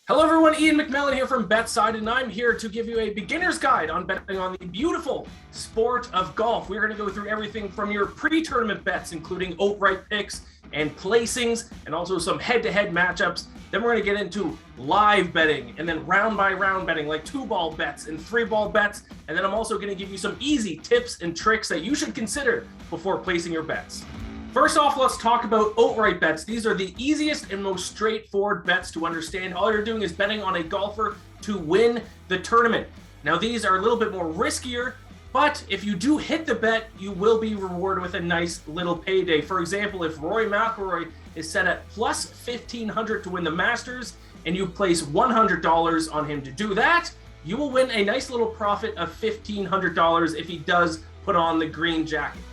Hello everyone, Iain MacMillan here from BetSided, and I'm here to give you a beginner's guide on betting on the beautiful sport of golf. We're going to go through everything from your pre-tournament bets, including outright picks and placings, and also some head-to-head matchups. Then we're going to get into live betting, and then round-by-round betting, like 2-ball bets and 3-ball bets. And then I'm also going to give you some easy tips and tricks that you should consider before placing your bets. First off, let's talk about outright bets. These are the easiest and most straightforward bets to understand. All you're doing is betting on a golfer to win the tournament. Now, these are a little bit more riskier, but if you do hit the bet, you will be rewarded with a nice little payday. For example, if Rory McIlroy is set at plus 1,500 to win the Masters, and you place $100 on him to do that, you will win a nice little profit of $1,500 if he does put on the green jacket.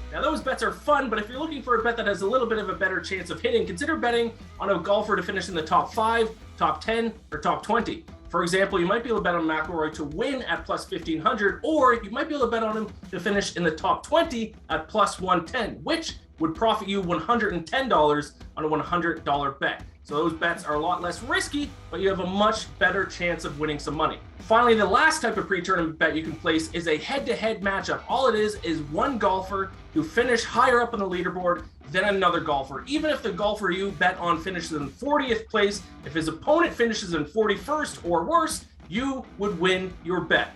Now, those bets are fun, but if you're looking for a bet that has a little bit of a better chance of hitting, consider betting on a golfer to finish in the top 5, top 10, or top 20. For example, you might be able to bet on McIlroy to win at plus 1,500, or you might be able to bet on him to finish in the top 20 at plus 110, which would profit you $110 on a $100 bet. So those bets are a lot less risky, but you have a much better chance of winning some money. Finally, the last type of pre-tournament bet you can place is a head-to-head matchup. All it is one golfer who finished higher up on the leaderboard than another golfer. Even if the golfer you bet on finishes in 40th place, if his opponent finishes in 41st or worse, you would win your bet.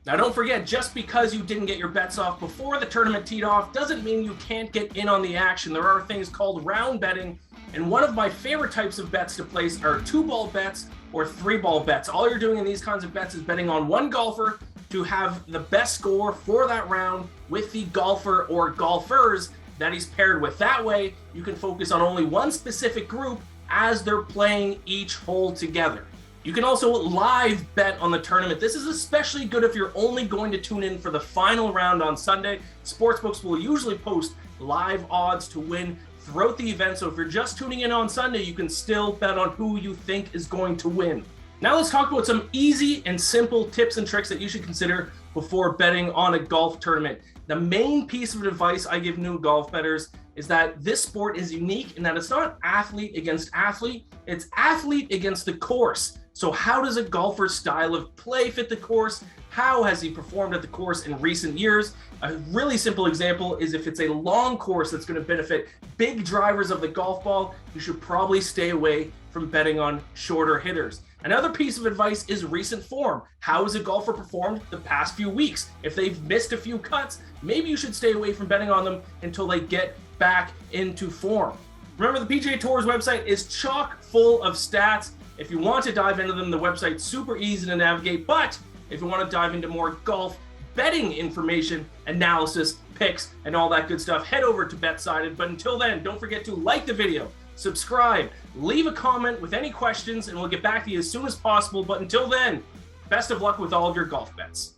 Now, don't forget, just because you didn't get your bets off before the tournament teed off doesn't mean you can't get in on the action. There are things called round betting, and one of my favorite types of bets to place are 2-ball bets or 3-ball bets. All you're doing in these kinds of bets is betting on one golfer to have the best score for that round with the golfer or golfers that he's paired with. That way, you can focus on only one specific group as they're playing each hole together. You can also live bet on the tournament. This is especially good if you're only going to tune in for the final round on Sunday. Sportsbooks will usually post live odds to win throughout the event, so if you're just tuning in on Sunday, you can still bet on who you think is going to win. Now let's talk about some easy and simple tips and tricks that you should consider before betting on a golf tournament. The main piece of advice I give new golf bettors is that this sport is unique in that it's not athlete against athlete, it's athlete against the course. So how does a golfer's style of play fit the course? How has he performed at the course in recent years? A really simple example is if it's a long course that's going to benefit big drivers of the golf ball, you should probably stay away from betting on shorter hitters. Another piece of advice is recent form. How has a golfer performed the past few weeks? If they've missed a few cuts, maybe you should stay away from betting on them until they get back into form. Remember, the PGA Tour's website is chock full of stats. If you want to dive into them, the website's super easy to navigate, but if you want to dive into more golf betting information, analysis, picks, and all that good stuff, head over to BetSided. But until then, don't forget to like the video, subscribe, leave a comment with any questions, and we'll get back to you as soon as possible. But until then, best of luck with all of your golf bets.